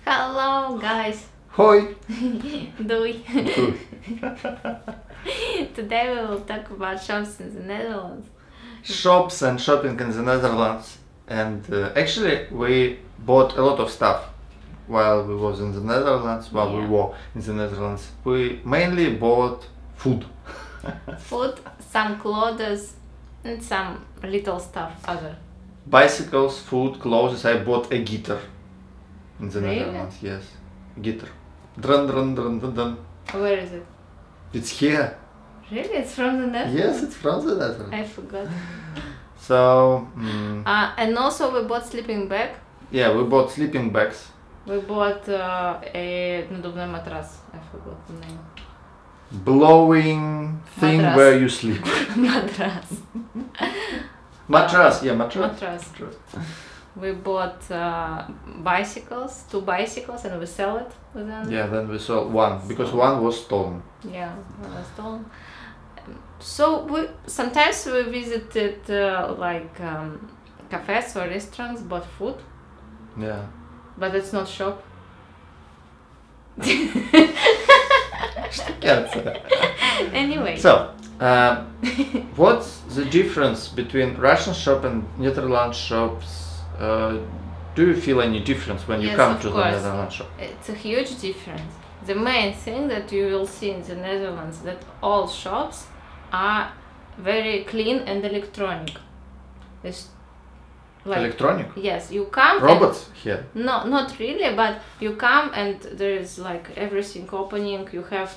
Hello, guys. Hoi! Doei. Doei. Today we will talk about shops in the Netherlands. Shops and shopping in the Netherlands. And actually we bought a lot of stuff while we was in the Netherlands, while we were in the Netherlands. We mainly bought food. Food, some clothes, and some little stuff other. Bicycles, food, clothes. I bought a guitar in the Really? Netherlands, yes. Guitar. Drun, drun, drun, drun, drun. Where is it? It's here. Really? It's from the Netherlands? Yes, it's from the Netherlands. I forgot. So, and also we bought sleeping bag. yeah, we bought sleeping bags. We bought a надувной матрас. I forgot the name. Blowing thing Mattress. where you sleep. Matras. Mattress, yeah, mattress. Mattress. We bought bicycles, 2 bicycles, and we sell it with them. Yeah, then we sold one because one was stolen. Yeah, one was stolen. So we sometimes we visited cafes or restaurants, bought food, Yeah. but it's not shop. Shtukensia. Anyway. So, what's the difference between Russian shop and Netherlands shops? Do you feel any difference when you Yes, come of to the course. Netherlands shop? It's a huge difference. The main thing that you will see in the Netherlands that all shops are very clean and electronic. It's like, Electronic? yes, you come. Robots here. No, not really, but you come and there is like everything opening. You have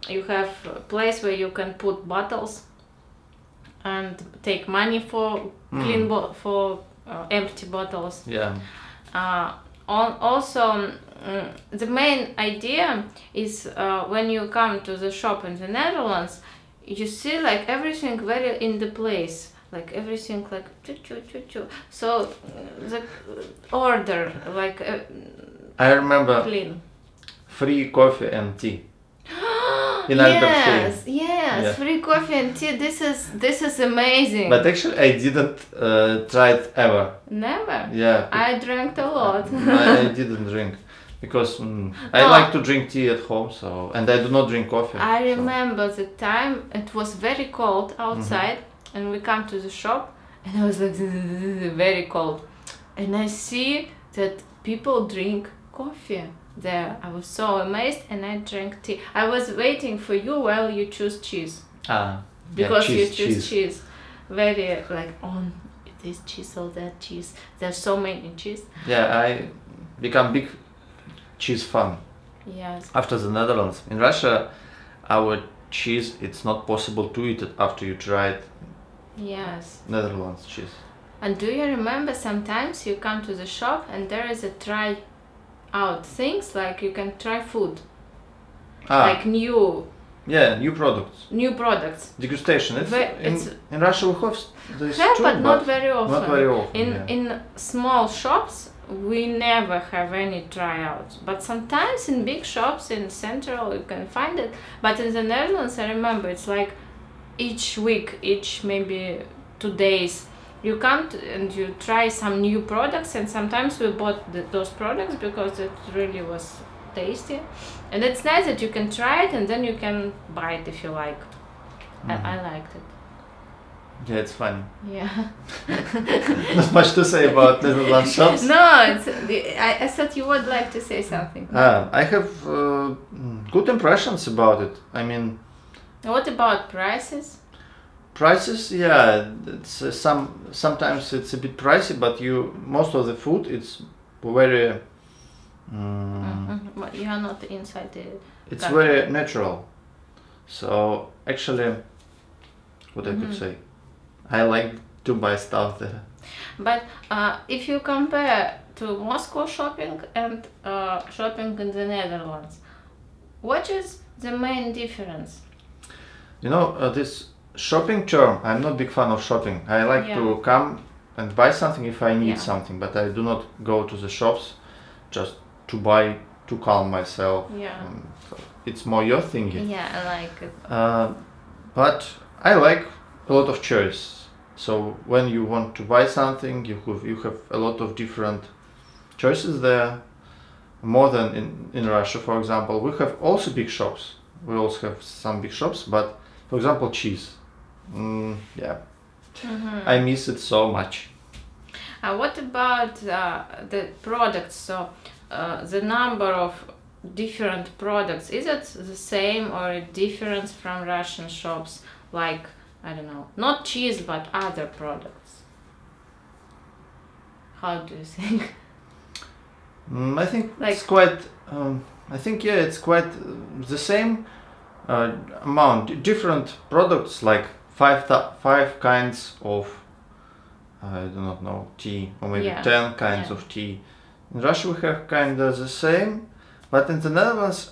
a place where you can put bottles and take money for clean for empty bottles. Yeah. Also, the main idea is when you come to the shop in the Netherlands, you see like everything very in the place, like everything like choo. So the order like I remember clean. free coffee and tea. In Albert Heijn. Yes, Yeah. free coffee and tea. This is amazing. But actually I didn't try it ever. Never. Yeah. I drank a lot. I didn't drink because I like to drink tea at home, so and I do not drink coffee. I so. remember the time it was very cold outside, and we come to the shop, and I was like very cold, and I see that people drink coffee there. I was so amazed, and I drank tea. I was waiting for you while you choose cheese, because yeah, you choose cheese. Very like on this cheese or that cheese. There's so many cheese. Yeah, I become big cheese fan Yes. after the Netherlands. In Russia, our cheese, it's not possible to eat it after you try it. Yes. Netherlands cheese. And do you remember sometimes you come to the shop and there is a try out things, like you can try food, like new products. New products. Degustation. In Russia we have this too, but not very often. Not very often. In small shops we never have any tryouts, but sometimes in big shops in Central you can find it. But in the Netherlands, I remember it's like each week, each maybe 2 days, you come and you try some new products, and sometimes we bought those products because it really was tasty, and it's nice that you can try it and then you can buy it if you like. I liked it. Yeah, it's funny. Yeah. Not much to say about Netherlands shops. No, I thought you would like to say something. I have good impressions about it. I mean, What about prices? prices, yeah, it's sometimes it's a bit pricey, but most of the food it's very But you are not inside the it's country. very natural. So actually, what I could say, I like to buy stuff there. But if you compare to Moscow shopping and shopping in the Netherlands, what is the main difference? You know, this shopping term, I'm not a big fan of shopping. I like to come and buy something if I need something, but I do not go to the shops just to buy, to calm myself. Yeah. So it's more your thing. Yeah, I like it. But I like a lot of choice. So when you want to buy something, you have a lot of different choices there. more than in Russia, for example. We have also big shops. We also have some big shops, but for example, cheese. Yeah, I miss it so much. What about the products? So the number of different products, is it the same or a difference from Russian shops? Like, I don't know, not cheese but other products. How do you think? I think Like, it's quite. I think yeah, it's quite the same amount. Different products, like five kinds of I do not know tea, or maybe 10 kinds of tea. In Russia we have kind of the same, but in the Netherlands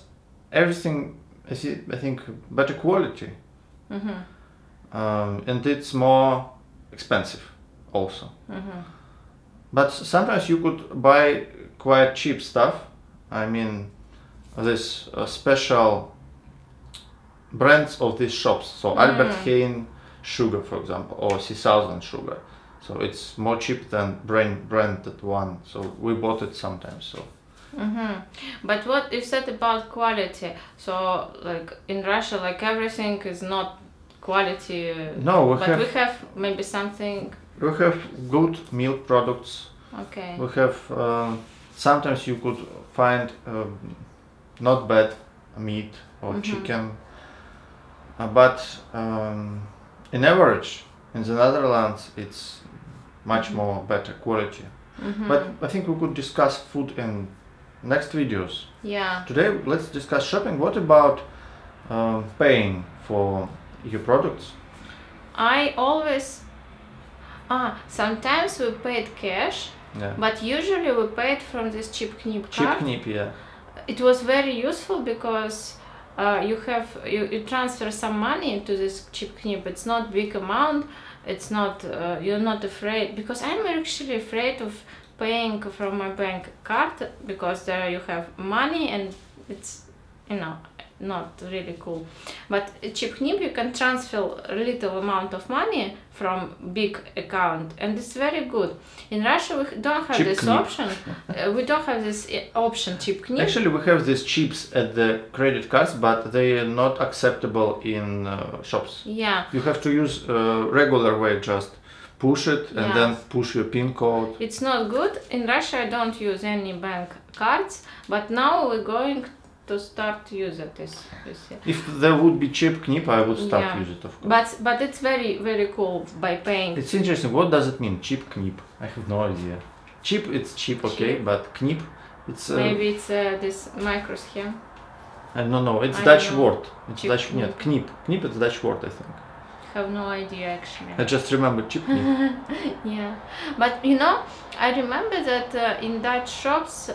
everything I think better quality, and it's more expensive also. But sometimes you could buy quite cheap stuff. I mean, this special brands of these shops. So Albert Heijn sugar, for example, or 6000 sugar. So it's more cheap than branded one. So we bought it sometimes. So. But what you said about quality? So like in Russia, like everything is not quality. No, we have maybe something. We have good milk products. Okay. We have sometimes you could find not bad meat or chicken, but in average in the Netherlands it's much more better quality. But I think we could discuss food in next videos. Yeah. Today let's discuss shopping. What about paying for your products? I always sometimes we paid cash, but usually we paid from this cheap knip card. Cheap knip, yeah. It was very useful because you transfer some money into this cheap knip. It's not big amount. It's not you're not afraid, because I'm actually afraid of paying from my bank card, because there you have money and it's not really cool. But a cheap knip you can transfer a little amount of money from big account, and it's very good. In Russia we don't have this option. We don't have this option, cheap knip. Actually we have these chips at the credit cards, but they are not acceptable in shops. Yeah. You have to use regular way, just push it and then push your PIN code. It's not good. In Russia I don't use any bank cards, but now we're going to start to use it this year. If there would be cheap knip, I would start use it, of course. But it's very cool by paying. It's interesting. What does it mean, cheap knip? I have no idea. Cheap, it's cheap, okay, but knip, it's maybe it's this micro scheme. I don't know. It's Dutch word. It's cheap Dutch. Knip. Knip. Knip is Dutch word, I think. Have no idea actually. I just remember cheap knip. Yeah, but I remember that in Dutch shops,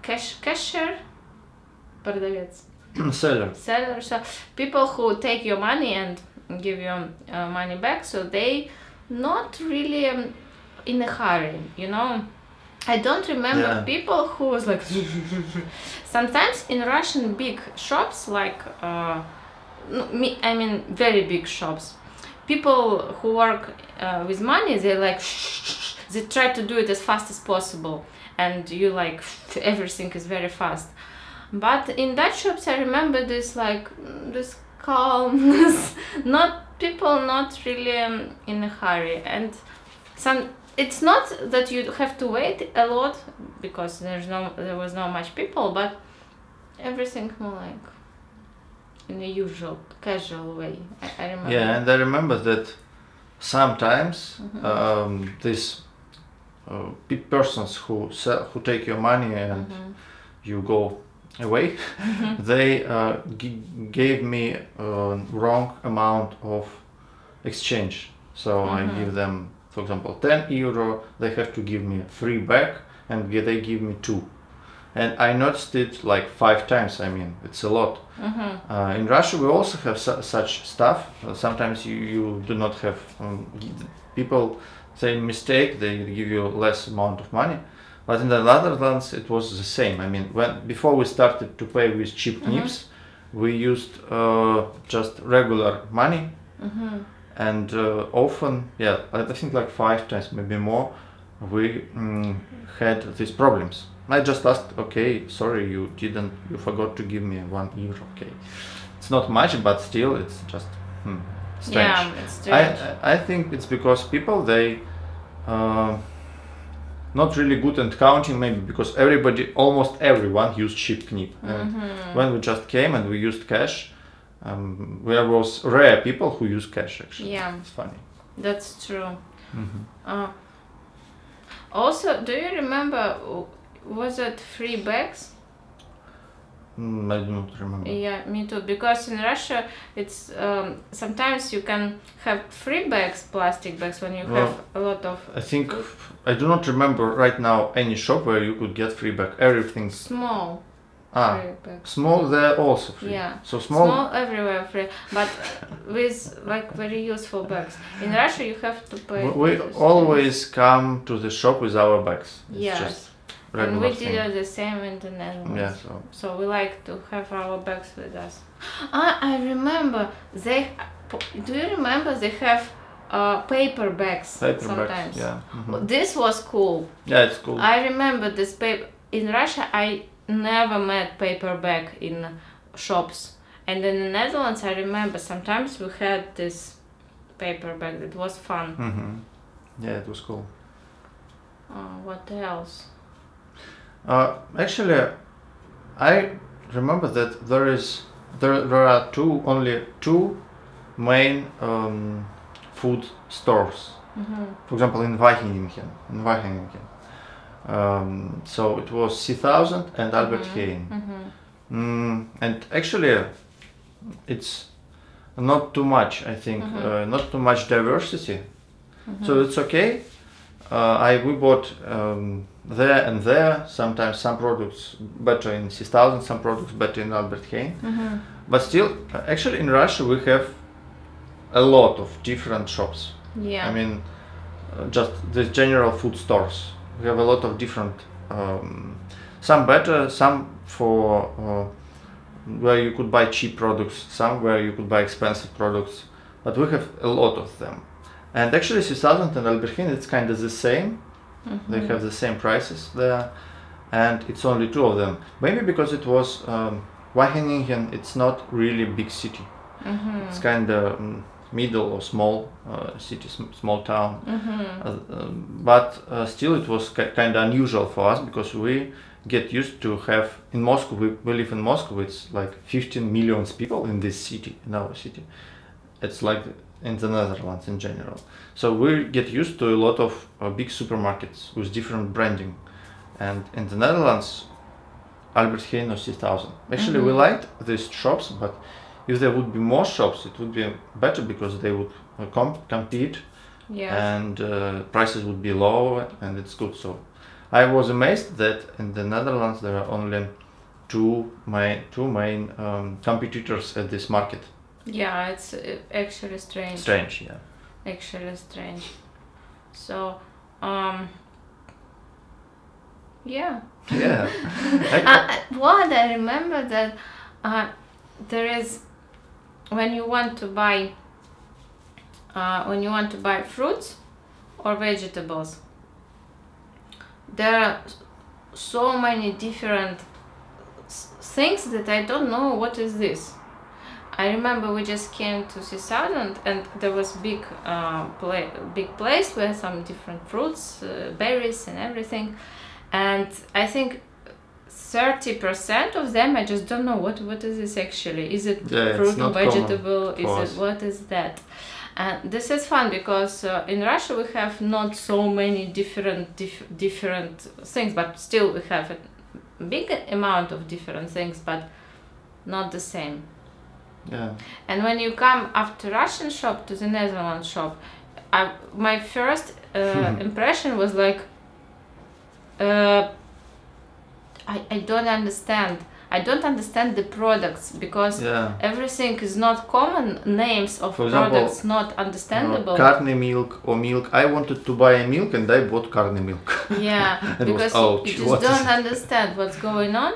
cashier, продавец, Seller. so people who take your money and give you money back, so they not really in a hurry, I don't remember people who was like sometimes in Russian big shops, like I mean very big shops, people who work with money, they like they try to do it as fast as possible, and you like everything is very fast. But in Dutch shops I remember this like this calmness, people not really in a hurry, and it's not that you have to wait a lot because there was not much people, but everything more like in a usual casual way. I remember. Yeah, and I remember that sometimes these persons who take your money and you go away, they gave me wrong amount of exchange. So I give them, for example, 10 euro, they have to give me 3 back, and they give me 2. And I noticed it like 5 times. I mean, it's a lot. In Russia we also have such stuff. Sometimes you do not have, people say mistake, they give you less amount of money. But in the Netherlands it was the same. I mean, before we started to pay with cheap knips, we used just regular money. And often, I think like 5 times, maybe more, we had these problems. I just asked, okay, sorry, you forgot to give me €1. Okay, it's not much, but still, it's just strange. Yeah, it's strange. I think it's because people, they not really good at counting, maybe because almost everyone used cheap knip. And when we just came and we used cash, there was rare people who use cash actually. Yeah, it's funny. That's true. Also, do you remember? Was it free bags? I do not remember. Yeah, me too. Because in Russia, it's sometimes you can have free bags, plastic bags, when you have a lot of. I think I do not remember right now any shop where you could get free bag. Everything's small. Free bags. Small. They're also free. Yeah. So small. Small everywhere free, but with like very useful bags. In Russia, you have to pay. We always come to the shop with our bags. It's yes. And we did the same in the Netherlands. Yeah, so we like to have our bags with us. I remember do you remember they have paper bags sometimes? Bags, yeah. This was cool. Yeah, it's cool. I remember this paper. In Russia, I never met paper bag in shops. And in the Netherlands, I remember sometimes we had this paper bag. It was fun. Yeah, it was cool. What else? Actually, I remember that there are only two main food stores. For example, in Wageningen. So it was C1000 and Albert Heijn. And actually, it's not too much. I think not too much diversity. So it's okay. We bought there and there. Sometimes some products better in C1000, some products better in Albert Heijn. But still, actually in Russia we have a lot of different shops. Yeah. I mean, just the general food stores. We have a lot of different, some better, some for where you could buy cheap products, some where you could buy expensive products. But we have a lot of them. And actually C1000 and Albert Heijn, it's kind of the same. They have the same prices there, and it's only two of them. Maybe because it was Wageningen, it's not really a big city. It's kind of middle or small city, small town. But still it was kind of unusual for us because we get used to have in Moscow, we live in Moscow, it's like 15 million people in this city, in our city. It's like in the Netherlands in general. So we get used to a lot of big supermarkets with different branding. And in the Netherlands, Albert Heijn or C1000. Actually, we liked these shops, but if there would be more shops, it would be better because they would compete, and prices would be low, and it's good. So I was amazed that in the Netherlands there are only two main competitors at this market. Yeah, it's actually strange. Strange, yeah. Actually strange. So, yeah. Yeah. What I remember that there is when you want to buy fruits or vegetables, there are so many different things that I don't know what is this. I remember we just came to C1000 and there was big place where some different fruits, berries and everything, and I think 30% of them I just don't know what is this actually. Is it fruit or vegetable? What is that? And this is fun because in Russia we have not so many different things, but still we have a big amount of different things, but not the same. Yeah. And when you come after Russian shop to the Netherlands shop, my first impression was like, I don't understand. I don't understand the products because everything is not common. Names of products not understandable. Carne milk or milk. I wanted to buy a milk and I bought carne milk. Yeah, because you just don't understand what's going on,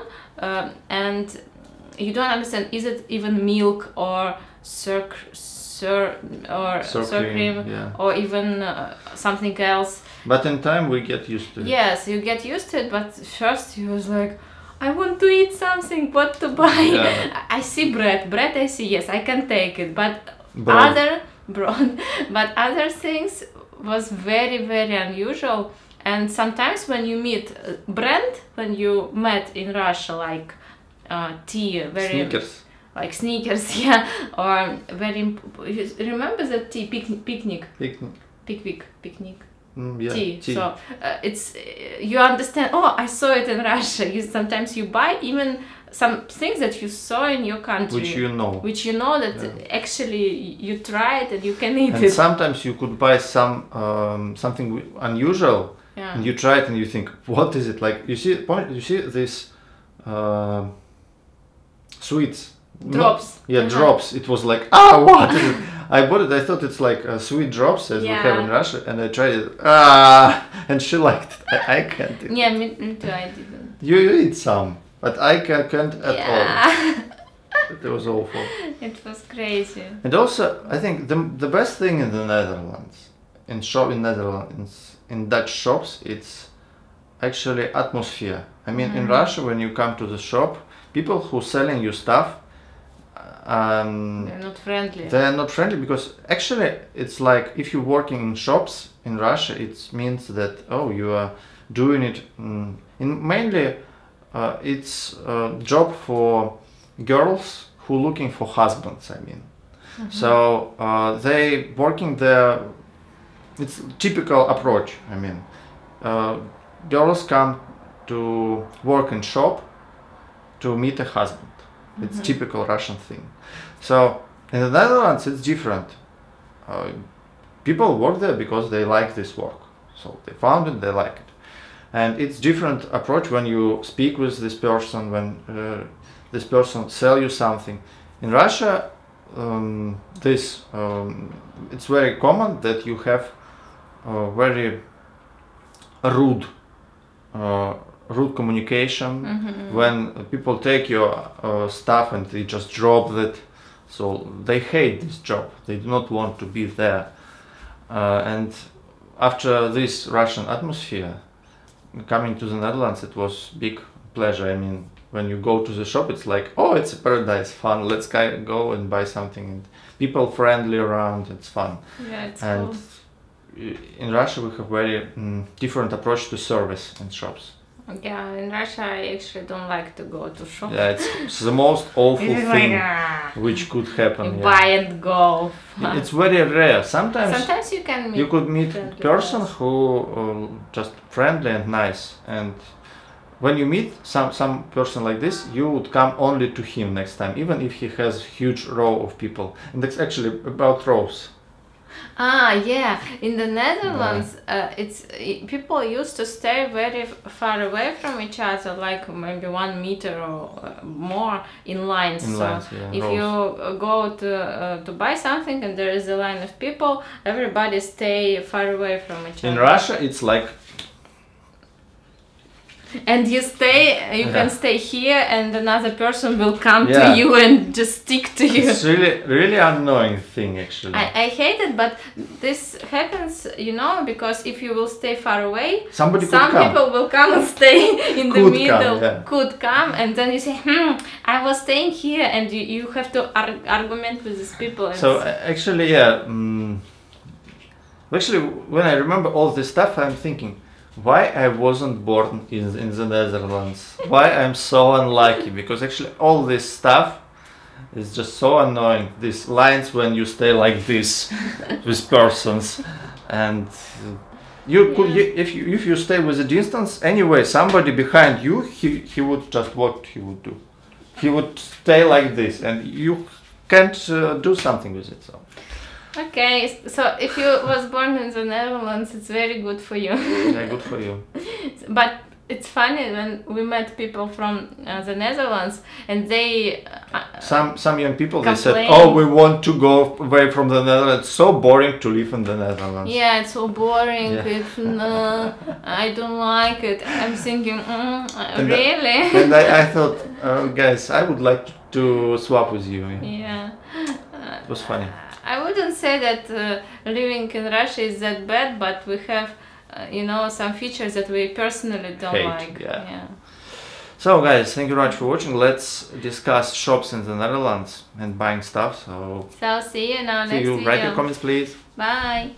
and you don't understand, is it even milk or sour cream, yeah. or even something else. But in time we get used to it. Yes, you get used to it, but first you was like, I want to eat something, what to buy? Yeah. I see bread I see, yes, I can take it, but Broad. but other things was very, very unusual. And sometimes when you meet brand, when you met in Russia, like tea, very Snickers. like Snickers, yeah, or very. You remember that tea picnic. Yeah, tea. So it's you understand. Oh, I saw it in Russia. Sometimes you buy even some things that you saw in your country, which you know that actually you try it and you can eat and it. Sometimes you could buy something unusual, and you try it and you think, what is it like? You see this sweets. Drops. Drops. It was like, what is it? I bought it. I thought it's like sweet drops as we have in Russia, and I tried it. And she liked it. I can't eat. Yeah, me too. I didn't. You eat some, but I can't at all. It was awful. It was crazy. And also, I think the best thing in the Netherlands, in Dutch shops, it's actually atmosphere. I mean, in Russia, when you come to the shop, people who selling you stuff, they're not friendly. They are not friendly because actually it's like if you're working in shops in Russia, it means that you are doing it. Mainly, it's a job for girls who looking for husbands. I mean, so they working there. It's a typical approach. I mean, girls come to work in shop to meet a husband. It's typical Russian thing. So in the Netherlands it's different. People work there because they like this work. So they found it, they like it. And it's different approach when you speak with this person, when this person sell you something. In Russia, it's very common that you have very rude communication when people take your stuff and they just drop it. So they hate this job. They do not want to be there. And after this Russian atmosphere, coming to the Netherlands, it was big pleasure. I mean, when you go to the shop, it's like, it's a paradise, fun. Let's go and buy something. And people friendly around. It's fun. Yeah, it's and cool. In Russia, we have very different approach to service in shops. Yeah, in Russia I actually don't like to go to shops. Yeah, it's the most awful thing which could happen. Buy and go. It's very rare. Sometimes you could meet person who just friendly and nice, and when you meet some person like this, you would come only to him next time, even if he has huge row of people. And that's actually about rows. Yeah, in the Netherlands, people used to stay very far away from each other, like maybe 1 meter or more in lines. If you go to buy something and there is a line of people, everybody stay far away from each other. In Russia, it's like. And you can stay here, and another person will come to you and just stick to you. It's really annoying thing, actually. I hate it, but this happens, because if you will stay far away, some people will come and stay in the middle. Could come, and then you say, I was staying here, and you have to argument with these people. So actually, actually, when I remember all this stuff, I'm thinking, why I wasn't born in the Netherlands? Why I'm so unlucky? Because actually all this stuff is just so annoying. These lines when you stay like this with persons, and if you stay with a distance anyway, somebody behind you, he would just what he would do. He would stay like this, and you can't do something with it. So. Okay, so if you was born in the Netherlands, it's very good for you. Yeah, good for you. But it's funny when we met people from the Netherlands, and they some young people complain. They said, we want to go away from the Netherlands. It's so boring to live in the Netherlands. Yeah, it's so boring. Yeah. I don't like it. I'm thinking, really? And I thought, guys, I would like to swap with you. Yeah. It was funny. I wouldn't say that living in Russia is that bad, but we have, you know, some features that we personally don't like. Yeah. So guys, thank you very much for watching. Let's discuss shops in the Netherlands and buying stuff. So see you in our next video. Write your comments, please. Bye.